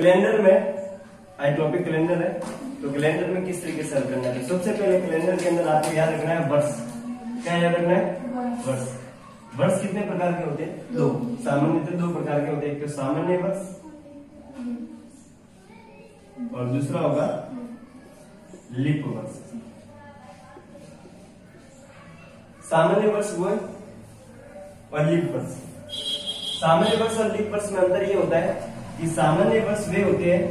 Calendar में topic calendar है, तो कैलेंडर में किस तरीके से हल करना है। सबसे पहले कैलेंडर के अंदर आपको याद रखना है वर्ष। क्या याद रखना है? वर्ष। वर्ष कितने प्रकार के होते हैं? दो। सामान्यतः दो प्रकार के होते हैं, एक तो सामान्य वर्ष और दूसरा होगा लीप वर्ष। सामान्य वर्ष वो और लीप वर्ष। सामान्य वर्ष और लीप वर्ष में अंतर ये होता है कि सामान्य वर्ष वे होते हैं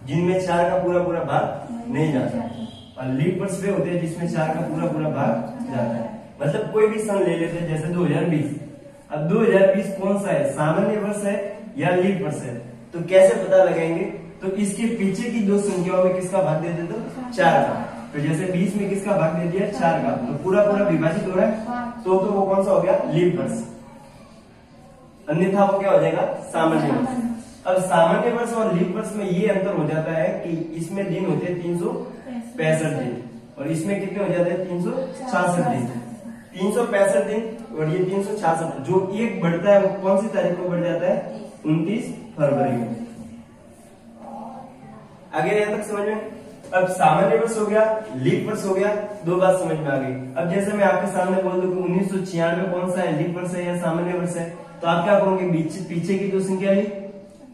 जिनमें 4 का पूरा पूरा भाग नहीं जाता, और लीप वर्ष वे होते हैं जिसमें 4 का पूरा पूरा भाग जाता है। मतलब कोई भी सन ले लेते हैं, जैसे 2020। अब 2020 कौन सा है, सामान्य वर्ष है या लीप वर्ष है? तो कैसे पता लगाएंगे? तो इसके पीछे की दो संख्याओं में किसका भाग दे दे तो 4 का। तो जैसे 20 में किसका भाग दे दिया? 4 का, तो पूरा पूरा विभाजित हो रहा है, तो वो कौन सा हो गया? लीप वर्ष। अन्यथा वो क्या हो जाएगा? सामान्य वर्ष। अब सामान्य वर्ष और लीप वर्ष में ये अंतर हो जाता है कि इसमें दिन होते हैं 365 दिन और इसमें कितने हो जाते हैं? 366 दिन। 365 दिन और ये 366। जो एक बढ़ता है वो कौन सी तारीख को बढ़ जाता है? 29 फरवरी को। आगे यहां तक समझ में? अब सामान्य वर्ष हो गया, लीप वर्ष हो गया, दो बात समझ में आ गई। अब जैसे मैं आपके सामने बोल दूं कि 1996 कौन सा है, लीप वर्ष है या सामान्य वर्ष है, तो आप क्या करोगे? पीछे की दो संख्या ली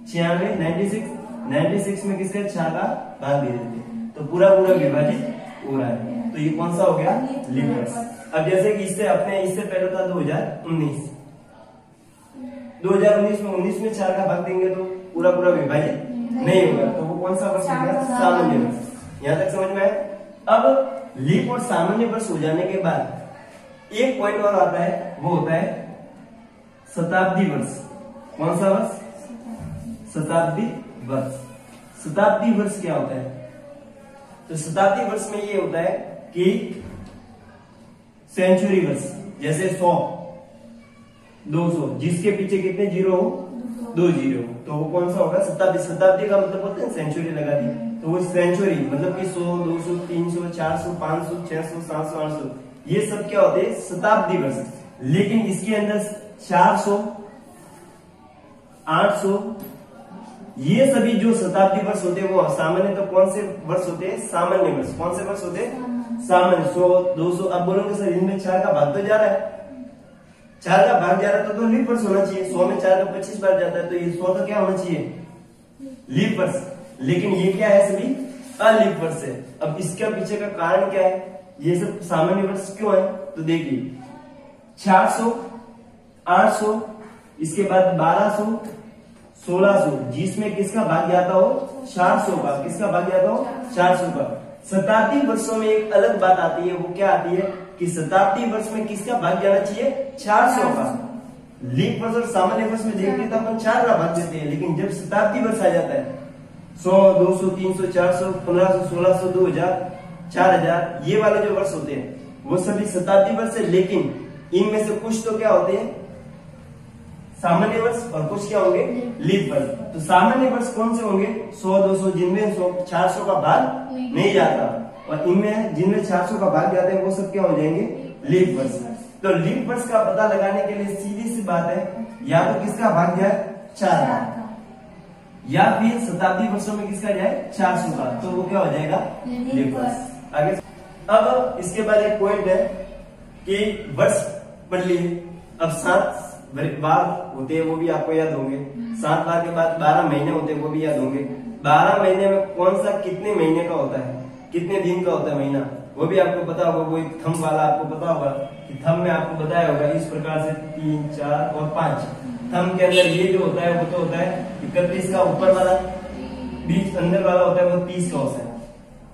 96, 96 में किसका 4 का भाग दे देते, तो पूरा पूरा विभाजित हो रहा है, तो ये कौन सा हो गया? लीप वर्ष। अब जैसे कि इससे पहले था 2019। 2019 में 19 में 4 का भाग देंगे तो पूरा पूरा विभाजित नहीं होगा, तो वो कौन सा वर्ष हो गया? सामान्य वर्ष। यहां तक समझ में आया? अब लीप और सामान्य वर्ष हो जाने के बाद एक पॉइंट और आता है, वो होता है शताब्दी वर्ष। कौन सा वर्ष? शताब्दी वर्ष। शताब्दी वर्ष क्या होता है? तो शताब्दी वर्ष में ये होता है कि सेंचुरी वर्ष, जैसे 100, 200, जिसके पीछे कितने जीरो हो? 2 जीरो, तो वो कौन सा होगा? शताब्दी। शताब्दी का मतलब होता है सेंचुरी लगा दी, तो वो सेंचुरी मतलब कि 100, 200, 300, 400, 500, 600, 700, 800, ये सब क्या होते हैं? शताब्दी वर्ष। लेकिन इसके अंदर 400, 800, ये सभी जो शताब्दी वर्ष होते हैं वो सामान्य तो कौन से वर्ष होते हैं? सामान्य वर्ष। कौन से वर्ष होते हैं? सामान्य। 100, 200। अब बोलोगे सर इनमें 4 का भाग तो जा रहा है, 4 का भाग जा रहा है तो लीप वर्ष होना चाहिए। 100 में 4 का 25 बार जाता है, तो ये 100 का क्या होना चाहिए? लीप वर्ष। लेकिन ये क्या है? सभी अलीप वर्ष है। अब इसका पीछे का कारण क्या है? ये सब सामान्य वर्ष क्यों है? तो देखिए 400, 800, इसके बाद 1200, 1600, जिसमें किसका भाग जाता हो? 400 का। किसका भाग जाता हो? 400 का। शताब्दी वर्षों में एक अलग बात आती है, वो क्या आती है कि शताब्दी वर्ष में किसका भाग जाना चाहिए? 400 का। लीप वर्ष और सामान्य वर्ष में देखते तो अपन 4 का भाग देते हैं, लेकिन जब शताब्दी वर्ष आ जाता है 100, 200, 300, 400, 1500, 1600, 2000, 4000, ये वाले जो वर्ष होते हैं वो सभी शताब्दी वर्ष है। लेकिन इनमें से कुछ तो क्या होते हैं? सामान्य वर्ष, और कुछ क्या होंगे? लीप वर्ष। तो सामान्य वर्ष कौन से होंगे? 100, 200, जिनमें 400 का भाग नहीं जाता, और इनमें जिनमें 400 का भाग जाता है वो सब क्या हो जाएंगे? लीप वर्ष। तो लीप वर्ष का पता लगाने के लिए सीधी सी बात है, या तो किसका भाग जाए? 4 का, या फिर शताब्दी वर्षों में किसका जाए? 400 का, तो वो क्या हो जाएगा? लीप वर्ष। आगे अब इसके बाद एक पॉइंट है कि वर्ष पढ़ लिए। अब 7 बार होते हैं, वो भी आपको याद होंगे। 7 बार के बाद 12 महीने होते हैं, वो भी याद होंगे। 12 महीने में कौन सा कितने महीने का होता है? कितने दिन का होता है महीना? वो भी आपको पता होगा। वो एक थंब वाला आपको पता होगा कि थंब में आपको बताया होगा इस प्रकार से 3, 4 और 5। थंब के अंदर ये जो होता है वो तो होता है 31 का, ऊपर वाला, बीच अंदर वाला होता है वो 30 का होता है।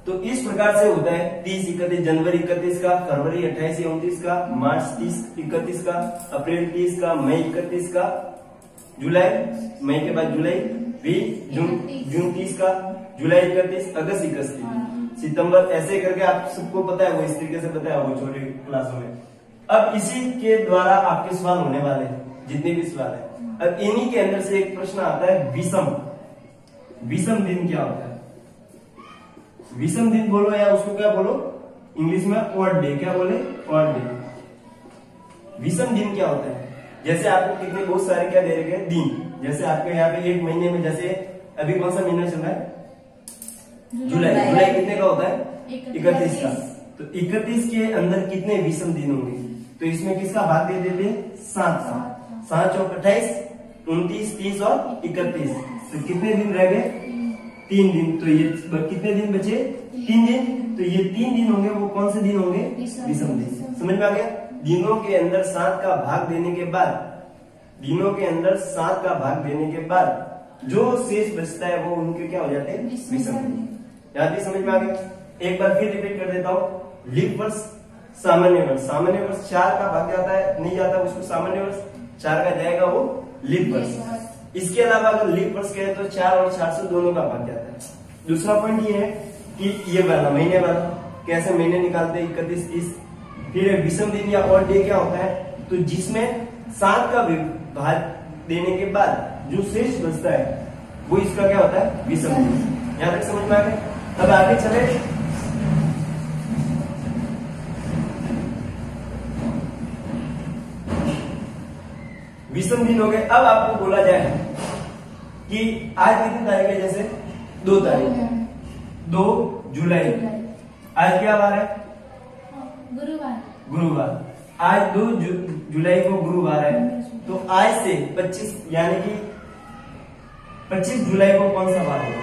तो इस प्रकार से होता है 30, 31, जनवरी 31 का, फरवरी 28 या 29 का, मार्च 30, 31 का, अप्रैल 30 का, मई 31 का, जुलाई, मई के बाद जुलाई 20, जून 30 का, जुलाई 31, अगस्त 31, सितंबर, ऐसे करके आप सबको पता है, वो इस तरीके से पता है वो छोटे क्लासों में। अब इसी के द्वारा आपके सवाल होने वाले हैं, जितने भी सवाल है। अब इन्हीं के अंदर से एक प्रश्न आता है विषम दिन क्या होता है? विषम दिन बोलो या उसको क्या बोलो इंग्लिश में? Odd day. क्या बोले? Odd day. विषम दिन क्या होता है? जैसे आपको कितने बहुत सारे क्या दे रखे हैं? दिन। जैसे आपके यहाँ पे एक महीने में जैसे अभी कौन सा महीना चल रहा है? जुलाई। जुलाई कितने का होता है? 31 का। तो 31 के अंदर कितने विषम दिन होंगे? तो इसमें किसका भाग दे देते? 7 का। 7 चौक 28, 29, 30 और 31। तो कितने दिन रह गए? 3 दिन। तो ये कितने दिन बचे? 3 दिन। तो ये 3 दिन होंगे, वो कौन से दिन होंगे? विषम दिन। समझ में आ गया? दिनों के अंदर 7 का भाग देने के बाद, दिनों के अंदर 7 का भाग देने के बाद जो शेष बचता है वो उनके क्या हो जाते हैं? विषम दिन। याद भी समझ में आ गया? एक बार फिर रिपीट कर देता हूँ। लीप वर्ष, सामान्य वर्ष। सामान्य वर्ष 4 का भाग जाता है, नहीं जाता उसको सामान्य वर्ष, 4 का जाएगा वो लीप वर्ष। इसके अलावा अगर लीप वर्ष कहे तो 4 और 4 से दोनों का भाग जाता है। दूसरा पॉइंट ये है कि ये वाला महीने वाला कैसे महीने निकालते हैं? 31, 30। फिर विषम दिन या ऑड डे क्या होता है? तो जिसमें 7 का भाग देने के बाद जो शेष बचता है वो इसका क्या होता है? विषम दिन। यहां तक समझ में आ गया? अब आगे चले। विषम दिन हो गए। अब आपको बोला जाए कि आज कितनी तारीख है? जैसे 2 तारीख, 2 जुलाई। आज क्या वार है? गुरुवार। गुरुवार। आज 2 जुलाई को गुरुवार है। तो आज से 25 यानी कि 25 जुलाई को कौन सा वार होगा?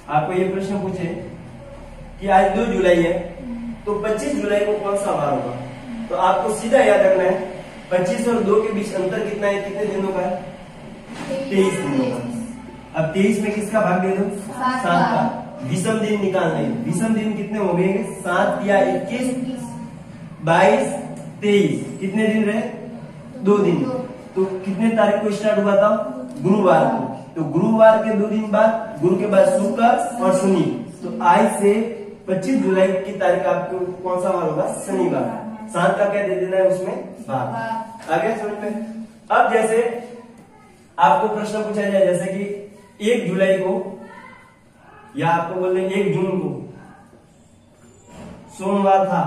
आपको ये प्रश्न पूछे कि आज 2 जुलाई है तो 25 जुलाई को कौन सा वार होगा? तो आपको सीधा याद रखना है 25 और 2 के बीच अंतर कितना है? कितने दिनों का है? 23 दिनों का। अब 23 में किसका भाग दे दो? 7 का। विषम दिन निकालना है। विषम दिन कितने हो गए? 7 या 21, 22, 23। कितने दिन रहे? 2 दिन। तो कितने तारीख को स्टार्ट हुआ था? गुरुवार को। तो गुरुवार के 2 दिन बाद, गुरु के बाद शुक्र और शनि। तो आज से 25 जुलाई की तारीख आपको कौन सा वार होगा? शनिवार। 7 का क्या दे देना है उसमें? भाग। आगे समझ में? अब जैसे आपको प्रश्न पूछा जाए जैसे कि 1 जुलाई को या आपको बोल रहे 1 जून को सोमवार था,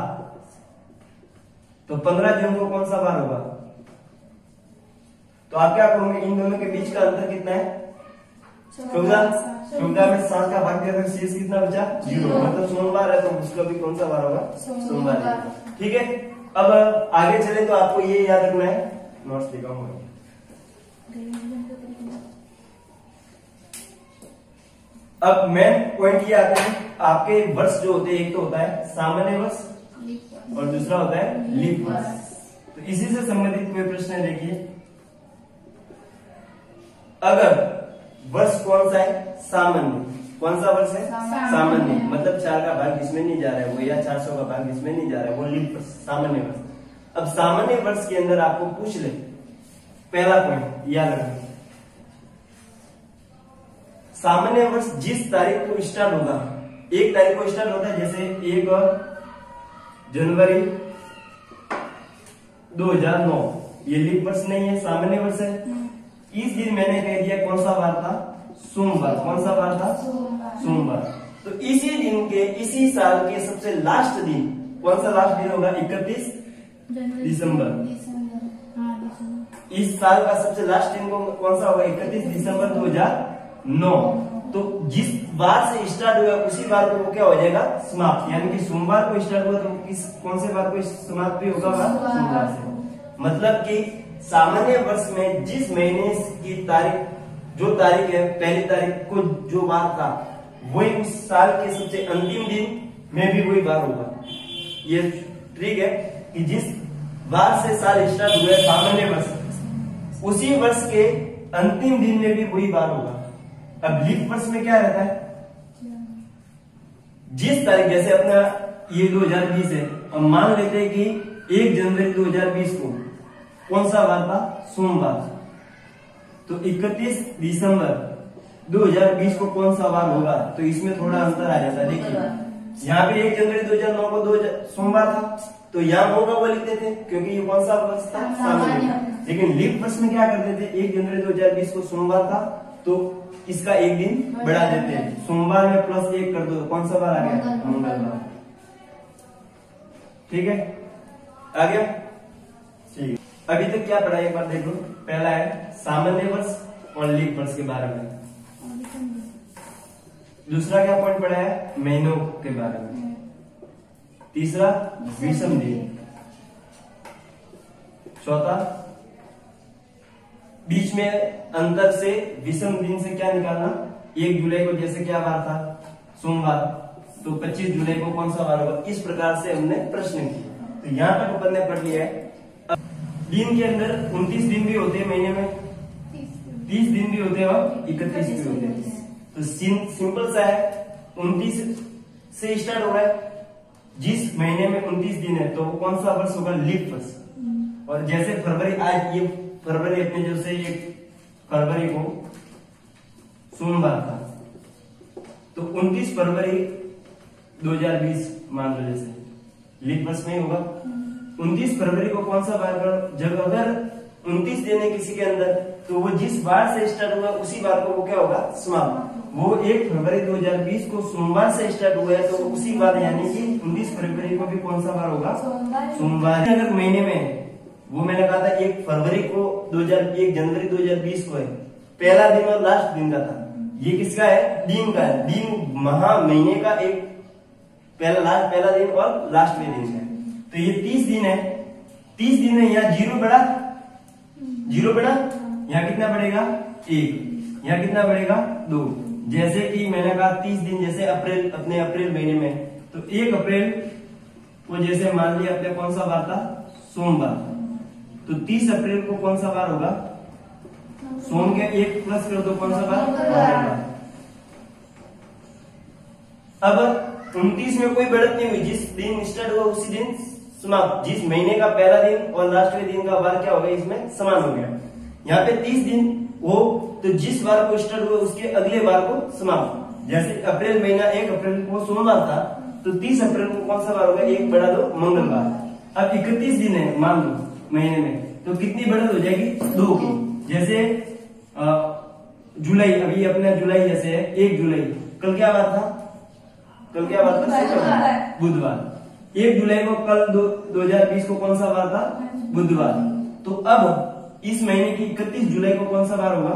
तो 15 जून को कौन सा वार होगा? तो आप क्या करोगे? इन दोनों के बीच का अंतर कितना है? 14। 14 में 7 का भाग दिया तो शेष कितना बचा? 0। मतलब सोमवार है तो उसका भी कौन सा वार होगा? सोमवार। ठीक है। अब आगे चले तो आपको ये याद रखना है, नोट्स लिखा हुआ है। अब मेन पॉइंट ये आते हैं, आपके वर्ष जो होते हैं एक तो होता है सामान्य वर्ष और दूसरा होता है लीप वर्ष। तो इसी से संबंधित कोई प्रश्न है? देखिए, अगर वर्ष कौन सा है? सामान्य। कौन सा वर्ष है? सामान्य। मतलब 4 का भाग जिसमें नहीं जा रहा है वो, या 400 का भाग जिसमें नहीं जा रहा है वो लीप वर्ष, सामान्य वर्ष। अब सामान्य वर्ष के अंदर आपको पूछ ले, पहला पॉइंट याद रखना, सामान्य वर्ष जिस तारीख को स्टार्ट होगा, 1 तारीख को स्टार्ट होता है, जैसे 1 जनवरी 2009, ये लीप वर्ष नहीं है, सामान्य वर्ष है। इस दिन मैंने कह दिया कौन सा वार था? सोमवार। कौन सा वार था? सोमवार। तो इसी दिन के, इसी साल के सबसे लास्ट दिन कौन सा लास्ट दिन होगा? 31 दिसंबर। इस साल का सबसे लास्ट दिन कौन सा होगा? 31 दिसंबर 2009। तो जिस बार से स्टार्ट हुआ उसी बार को वो क्या हो जाएगा? समाप्त। यानी कि सोमवार को स्टार्ट हुआ तो किस कौन से बार को समाप्त भी होगा? सोमवार से। मतलब कि सामान्य वर्ष में जिस महीने की तारीख, जो तारीख है पहली तारीख को जो वार था वही उस साल के सबसे अंतिम दिन में भी वही वार होगा। ये ट्रिक है कि जिस वार से साल स्टार्ट हुआ सामान्य वर्ष, उसी वर्ष के अंतिम दिन में भी वही वार होगा। अब लीप वर्ष में क्या रहता है? जिस तारीख, जैसे अपना ये 2020 है, अब मान लेते हैं कि 1 जनवरी 2020 को कौन सा वार था? सोमवार। तो 31 दिसंबर 2020 को कौन सा वार होगा? तो इसमें थोड़ा अंतर आ जाता है। देखिए यहाँ पे 1 जनवरी 2009 को सोमवार था, तो यहाँ होगा वो लिखते थे क्योंकि ये कौन सा वर्ष था? सामान्य। लेकिन लीप वर्ष में क्या करते थे? 1 जनवरी 2020 को सोमवार था तो इसका 1 दिन बढ़ा देते हैं, सोमवार में +1 कर दो, कौन सा बार आ गया? मंगलवार। ठीक है, आ गया? ठीक है। अभी तक क्या पढ़ा एक बार देख लो। पहला है सामान्य वर्ष और लीप वर्ष के बारे में। दूसरा क्या पॉइंट पढ़ा है, महीनों के बारे में। तीसरा विषम दिन। चौथा बीच में अंतर से विषम दिन से क्या निकालना, 1 जुलाई को जैसे क्या वार था, सोमवार, तो 25 जुलाई को कौन सा वार होगा, इस प्रकार से हमने प्रश्न किया। तो यहाँ तक अपन ने पढ़ लिया है। अब दिन के अंदर 29 दिन भी होते हैं, महीने में 30 दिन भी होते हैं और 31 भी होते हैं। तो सिंपल सा है, 29 से स्टार्ट हो रहा है, जिस महीने में 29 दिन है तो वो कौन सा वर्ष होगा, लीप वर्ष। और जैसे फरवरी, आज ये फरवरी अपने जो से 1 फरवरी को सोमवार था, तो 29 फरवरी 2020 मान लो, जैसे लीप वर्ष में होगा। 29 फरवरी को कौन सा बार, जब अगर 29 दिन है किसी के अंदर, तो वो जिस बार से स्टार्ट हुआ उसी बार को वो क्या होगा, समाप्त। वो 1 फरवरी 2020 को सोमवार से स्टार्ट हुआ है, तो उसी बार यानी कि 29 फरवरी को भी कौन सा बार होगा, सोमवार। अगर महीने में, वो मैंने कहा था 1 फरवरी को 1 जनवरी 2020 को है, पहला दिन और लास्ट दिन का था। ये किसका है, दिन का है। दिन महा महीने का एक पहला दिन और लास्ट में दिन है। तो ये 30 दिन है, 30 दिन है। यहाँ 0 बढ़ा, यहाँ कितना बढ़ेगा, 1, यहाँ कितना बढ़ेगा, 2। जैसे कि मैंने कहा 30 दिन, जैसे अप्रैल, अपने अप्रैल महीने में, तो 1 अप्रैल को जैसे मान लिया अपने कौन सा बार था, सोमवार, तो 30 अप्रैल को कौन सा बार होगा, सोम के 1 प्लस कर दो, कौन सा बार। अब 29 में कोई बढ़त नहीं हुई, जिस दिन स्टार्ट हुआ उसी दिन समाप्त। जिस महीने का पहला दिन और लास्टवें दिन का बार क्या हो गया, इसमें समान हो गया। यहाँ पे 30 दिन हो, तो जिस बार को स्टार्ट हुआ उसके अगले बार को समाप्त। जैसे अप्रैल महीना 1 अप्रैल को सोमवार था, तो 30 अप्रैल को कौन सा बार होगा, 1 बढ़ा दो, मंगलवार। अब 31 दिन है मान लो महीने में, तो कितनी बढ़त हो जाएगी, 2 की। जैसे जुलाई, अभी अपना जुलाई जैसे है 1 जुलाई, कल क्या बार था, बुधवार। 1 जुलाई को कल 2020 को कौन सा बार था, बुधवार। तो अब इस महीने की 31 जुलाई को कौन सा बार होगा,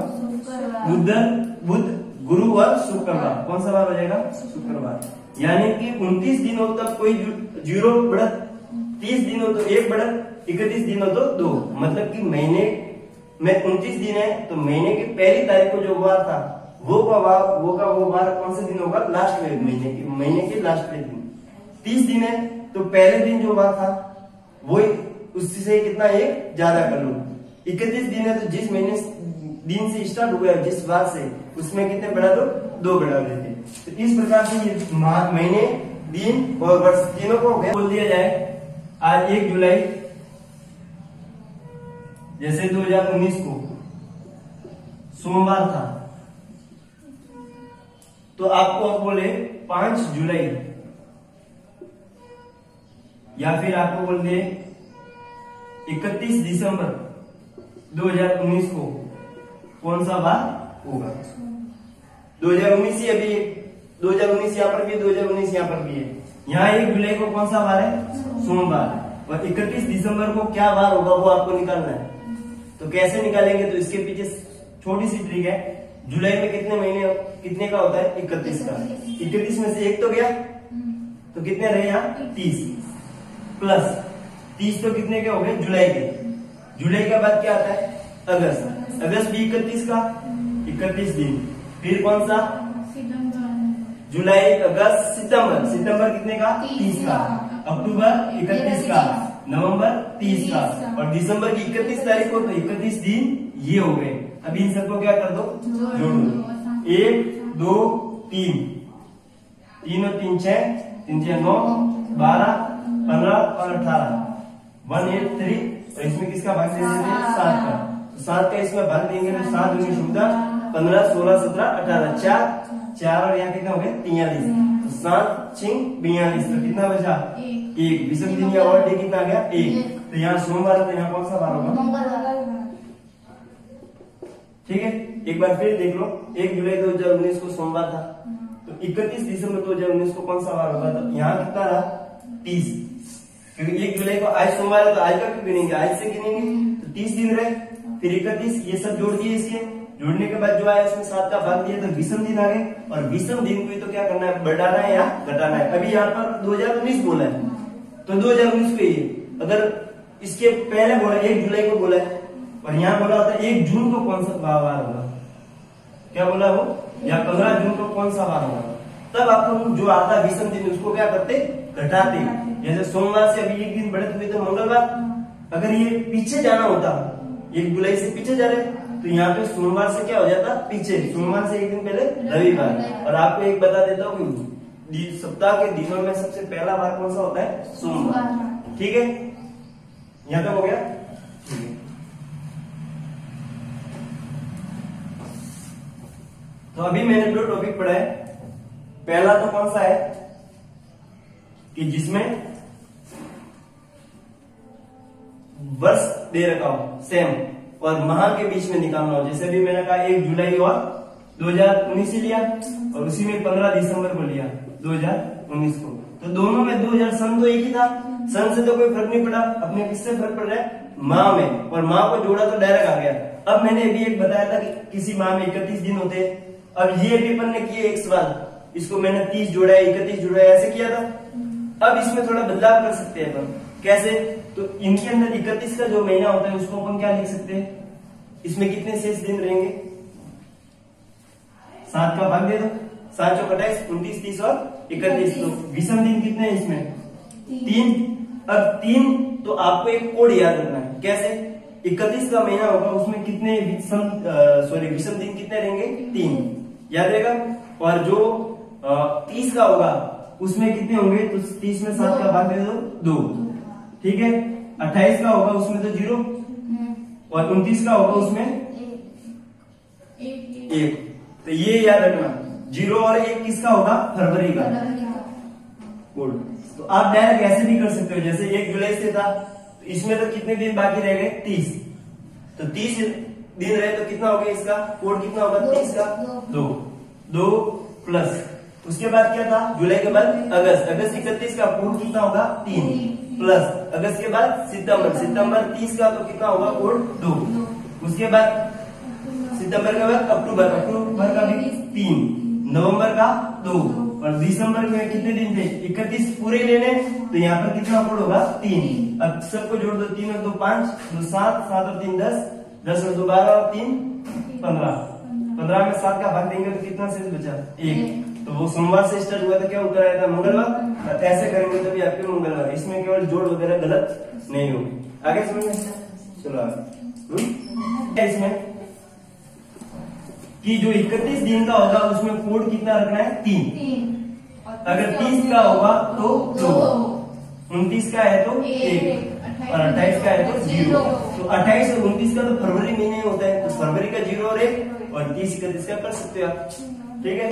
बुध, गुरु और शुक्रवार। कौन सा बार हो जाएगा, शुक्रवार। यानी कि 29 दिन हो तब कोई 0 बढ़त, 30 दिन हो तो 1 बढ़त, 31 दिन हो तो 2। मतलब कि महीने में 29 दिन है, तो महीने की पहली तारीख को जो वार था वो बार कौन से दिन होगा, लास्ट में, महीने के लास्ट में दिन। 30 दिन है तो पहले दिन जो बार था वो उससे कितना 1 ज्यादा कर लो। 31 दिन है तो जिस महीने दिन से स्टार्ट हुआ है, जिस बार से, उसमें कितने बढ़ा दो, 2 बढ़ा देते। तो इस प्रकार से ये महीने, दिन और वर्ष तीनों को बोल दिया जाए। आज 1 जुलाई जैसे 2019 को सोमवार था, तो आपको आप बोले 5 जुलाई, या फिर आपको बोल दिए 31 दिसंबर 2019 को कौन सा बार होगा। 2019 ही, अभी 2019 यहाँ पर भी, 2019 यहाँ पर भी है। यहाँ 1 जुलाई को कौन सा बार है, सोमवार। और 31 दिसंबर को क्या बार होगा वो आपको निकालना है। तो कैसे निकालेंगे, तो इसके पीछे छोटी सी ट्रिक है। जुलाई में कितने महीने, कितने का होता है, 31 का। 31 में से 1 तो गया, तो कितने रहे यहाँ, 30 प्लस 30 तो कितने के हो गए, जुलाई के। जुलाई के बाद क्या आता है, अगस्त। अगस्त भी 31 का, 31 दिन। फिर कौन सा, जुलाई, अगस्त, सितंबर। सितंबर कितने का, 30 का। अक्टूबर 31 का, नवंबर 30 का, और दिसंबर की 31 तारीख को, तो 31 दिन ये हो गए। अब इन सबको क्या कर दो, जोड़ दो। 1 2 3, 3 और 3 6, 3 6 9, 12 15 और 18, 183। और इसमें किसका भाग दे देते हैं, 7 का। तो 7 का इसमें भाग देंगे तो 7 दूनी 14, 15 16 17 18, 4 और यहाँ कितना हो गया, 43। तो 7 6 42, तो कितना बचा, 1। विषम दिन या और डे कितना आ गया, 1। तो यहाँ सोमवार, तो यहाँ कौन सा बार होगा, ठीक है। एक बार फिर देख लो, 1 जुलाई 2019 को सोमवार था, तो 31 दिसंबर 2019 को कौन सा बार होगा, तो यहाँ कितना रहा, 30। क्योंकि 1 जुलाई को आज सोमवार है, तो आज का क्यों गिनेंगे, आज से गिनेंगे, तो 30 दिन रहे। फिर 31, ये सब जोड़ दिए इसके, जोड़ने के बाद जो आया उसमें 7 का भाग दिया तो विषम दिन आ गए, और विषम दिन को ही तो क्या करना है, बढ़ाना है या घटाना है। अभी यहाँ पर 2019 बोला है तो 2019 को ही, अगर इसके पहले बोला 1 जुलाई को बोला है और यहाँ बोला होता है 1 जून को कौन सा वार होगा, क्या बोला वो, या 15 जून को कौन सा वार होगा, तब आपको जो आता विषम दिन उसको क्या करते, घटाते। जैसे सोमवार से अभी 1 दिन बढ़त हुई तो मंगलवार, अगर ये पीछे जाना होता 1 जुलाई से पीछे जा रहे तो यहाँ पे सोमवार से क्या हो जाता पीछे, सोमवार से 1 दिन पहले रविवार। और आपको एक बता देता हूँ, सप्ताह के दिनों में सबसे पहला वार कौन सा होता है, सोमवार। ठीक है, यहाँ तक हो गया। तो अभी मैंने 2 टॉपिक पढ़ा है। पहला तो कौन सा है कि जिसमें वर्ष दे रखा हो सेम और माह के बीच में निकालना हो, जैसे अभी मैंने कहा 1 जुलाई और 2019 से लिया और उसी में 15 दिसंबर को लिया 2019 को, तो दोनों में 2000 सन तो एक ही था, सन से तो कोई फर्क नहीं पड़ा, अपने किससे फर्क पड़ रहा है, माह में, और माह को जोड़ा तो डायरेक्ट आ गया। अब मैंने अभी एक बताया था कि किसी माह में 31 दिन होते हैं। अब ये पेपर ने किए एक सवाल, इसको मैंने 30 जोड़ा है, 31 जोड़ा है, ऐसे किया था। अब इसमें थोड़ा बदलाव कर सकते हैं अपन, कैसे, तो इनके अंदर 31 का जो महीना होता है उसको अपन क्या लिख सकते हैं, इसमें कितने शेष दिन रहेंगे, 7 का भाग दे दो, 7 चौक 28, 29, 30 और 31, तो विषम दिन कितने हैं इसमें, 3। अब 3 तो आपको एक कोड याद रखना है, कैसे, 31 का महीना होगा उसमें कितने विषम दिन कितने रहेंगे, 3 याद रहेगा। और जो 30 का होगा उसमें कितने होंगे, तो 30 में 7 का भाग दे दो 2, ठीक है। 28 का होगा उसमें तो 0, और 29 का होगा उसमें 1, तो ये याद रखना, 0 और 1 किसका होगा, फरवरी का कोड। तो आप डायरेक्ट ऐसे भी कर सकते हो, जैसे 1 जुलाई से था तो इसमें तो कितने दिन बाकी रह गए, 30, तो 30 दिन रहे तो कितना हो गया, इसका कोड कितना होगा, 30 का 2 प्लस उसके बाद क्या था, जुलाई के बाद अगस्त, अगस्त 31 का कोड कितना होगा, 3 प्लस अगस्त के बाद सितंबर, सितंबर 30 का तो कितना होगा, कोड 2, उसके बाद सितंबर के बाद अक्टूबर, अक्टूबर का भी 3, नवंबर का 2, और दिसंबर में कितने दिन थे, 31 पूरे लेने, तो यहाँ पर कितना कोड होगा, 3। अब सबको जोड़ दो, 3 और 2 5, 2 7, 7 और 3 10, 10 और 2 12 और 3 15, 15 में 7 का भाग देंगे तो कितना शेष बचा, 1। तो वो सोमवार से स्टार्ट हुआ था, क्या उत्तर आया था, मंगलवार। ऐसे करेंगे तो भी आपके मंगलवार, इसमें केवल जोड़ वगैरह गलत नहीं होगी। आगे समझ में, चलो आगे इसमें कि जो 31 दिन का होगा उसमें कोड कितना रखना है, 3। अगर 30 का होगा तो 2, 29 का है तो 1 और 28 का है तो 0। तो 28 और 29 का तो फरवरी महीने होता है, तो फरवरी का 0 और 1 और 30 31 का कर सकते हो आप, ठीक है।